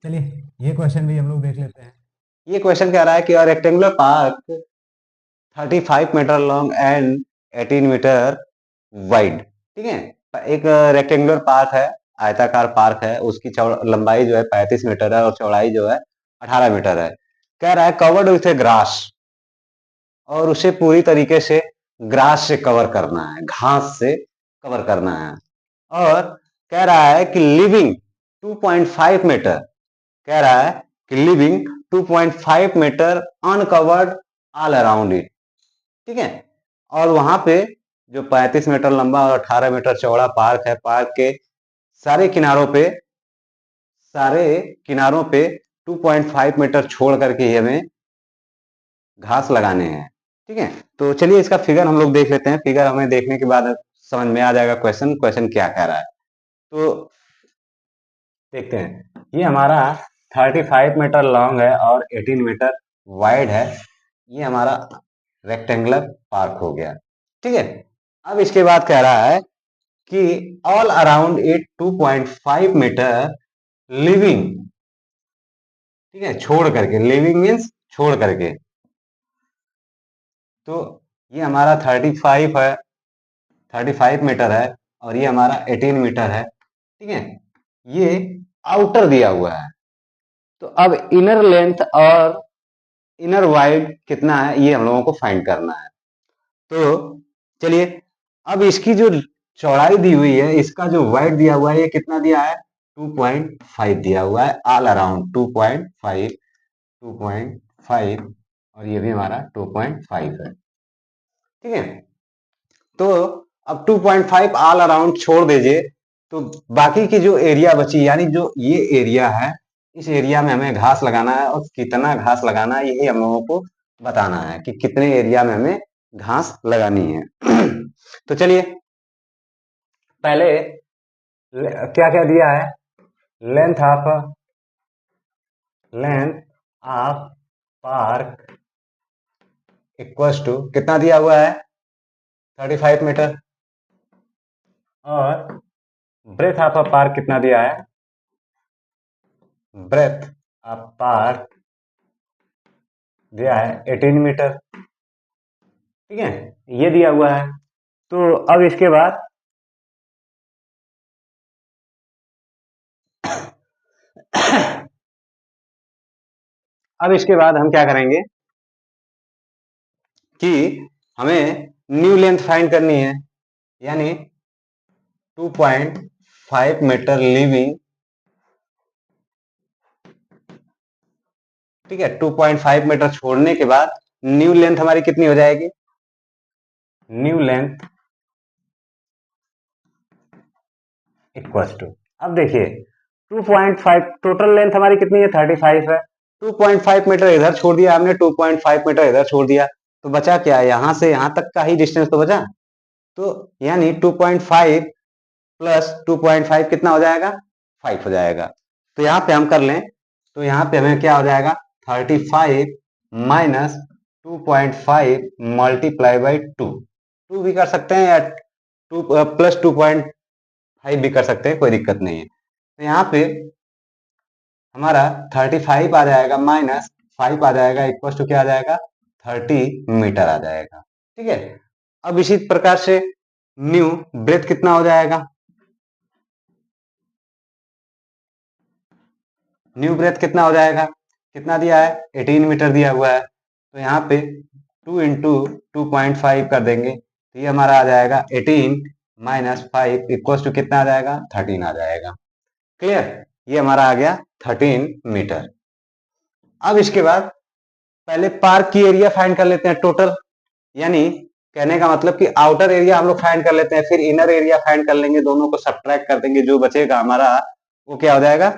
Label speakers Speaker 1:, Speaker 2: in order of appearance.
Speaker 1: चलिए ये क्वेश्चन भी हम लोग देख लेते हैं।
Speaker 2: ये क्वेश्चन कह रहा है कि rectangular park 35 meter long and 18 meter wide. ठीक है, एक रेक्टेंगुलर पार्क है, आयताकार पार्क है, उसकी लंबाई जो है 35 मीटर है और चौड़ाई जो है 18 मीटर है। कह रहा है कवर्ड विथ ए ग्रास, और उसे पूरी तरीके से ग्रास से कवर करना है, घास से कवर करना है। और कह रहा है कि लिविंग 2.5 मीटर, कह रहा है कि leaving 2.5 meter uncovered all around it. ठीक है, और वहां पे जो 35 मीटर लंबा और 18 मीटर चौड़ा पार्क है, पार्क के सारे किनारों पे सारे किनारों पे 2.5 मीटर छोड़ करके ही हमें घास लगाने हैं। ठीक है, तो चलिए इसका फिगर हम लोग देख लेते हैं। फिगर हमें देखने के बाद समझ में आ जाएगा क्वेश्चन क्वेश्चन क्या कह रहा है। तो देखते हैं, ये हमारा 35 मीटर लॉन्ग है और 18 मीटर वाइड है। ये हमारा रेक्टेंगुलर पार्क हो गया। ठीक है, अब इसके बाद कह रहा है कि all around it 2.5 meter leaving. ठीक है, छोड़ करके, लिविंग मीन्स छोड़ करके। तो ये हमारा 35 है, 35 मीटर है, और ये हमारा 18 मीटर है। ठीक है, ये आउटर दिया हुआ है। तो अब इनर लेंथ और इनर वाइड कितना है ये हम लोगों को फाइंड करना है। तो चलिए, अब इसकी जो चौड़ाई दी हुई है, इसका जो वाइड दिया हुआ है, ये कितना दिया है? 2.5 दिया हुआ है, ऑल अराउंड 2.5, 2.5, और ये भी हमारा 2.5 है। ठीक है, तो अब 2.5 ऑल अराउंड छोड़ दीजिए, तो बाकी की जो एरिया बची, यानी जो ये एरिया है, इस एरिया में हमें घास लगाना है, और कितना घास लगाना है यही हम लोगों को बताना है कि कितने एरिया में हमें घास लगानी है। तो चलिए, पहले क्या क्या दिया है? Length of length of park equals to कितना दिया हुआ है? 35 मीटर। और ब्रेथ ऑफ अ पार्क कितना दिया है? ब्रेथ ऑफ पार्क दिया है 18 मीटर। ठीक है, ये दिया हुआ है। तो अब इसके बाद अब इसके बाद हम क्या करेंगे कि हमें न्यू लेंथ फाइंड करनी है, यानी 2.5 मीटर लिविंग। ठीक है, 2.5 मीटर छोड़ने के बाद न्यू लेंथ हमारी कितनी हो जाएगी? न्यू लेंथ इक्वल्स टू, अब देखिए 2.5, टोटल लेंथ हमारी कितनी है? 35 है। 2.5 मीटर इधर छोड़ दिया हमने, 2.5 मीटर इधर छोड़ दिया, तो बचा क्या? यहां से यहां तक का ही डिस्टेंस तो बचा। तो यानी 2.5 प्लस 2.5 कितना हो जाएगा? 5 हो जाएगा। तो यहाँ पे हम कर लें, तो यहाँ पे हमें क्या हो जाएगा? 35 माइनस 2.5 मल्टीप्लाई बाई 2 भी कर सकते हैं, या 2 प्लस 2.5 भी कर सकते हैं, कोई दिक्कत नहीं है। तो यहाँ पे हमारा 35 आ जाएगा माइनस 5 आ जाएगा, इक्वल टू क्या आ जाएगा? 30 मीटर आ जाएगा। ठीक है, अब इसी प्रकार से न्यू ब्रेथ कितना हो जाएगा? न्यू ब्रेथ कितना हो जाएगा? कितना दिया है? 18 मीटर दिया हुआ है। तो यहाँ पे 2 इंटू 2.5 कर देंगे, तो ये हमारा आ जाएगा 18 माइनस 5 इक्वल टू कितना आ जाएगा? 13 आ जाएगा। क्लियर, ये हमारा आ गया 13 मीटर। अब इसके बाद पहले पार्क की एरिया फाइंड कर लेते हैं टोटल, यानी कहने का मतलब कि आउटर एरिया हम लोग फाइंड कर लेते हैं, फिर इनर एरिया फाइंड कर लेंगे, दोनों को सब्ट्रैक्ट कर देंगे, जो बचेगा हमारा वो क्या हो जाएगा?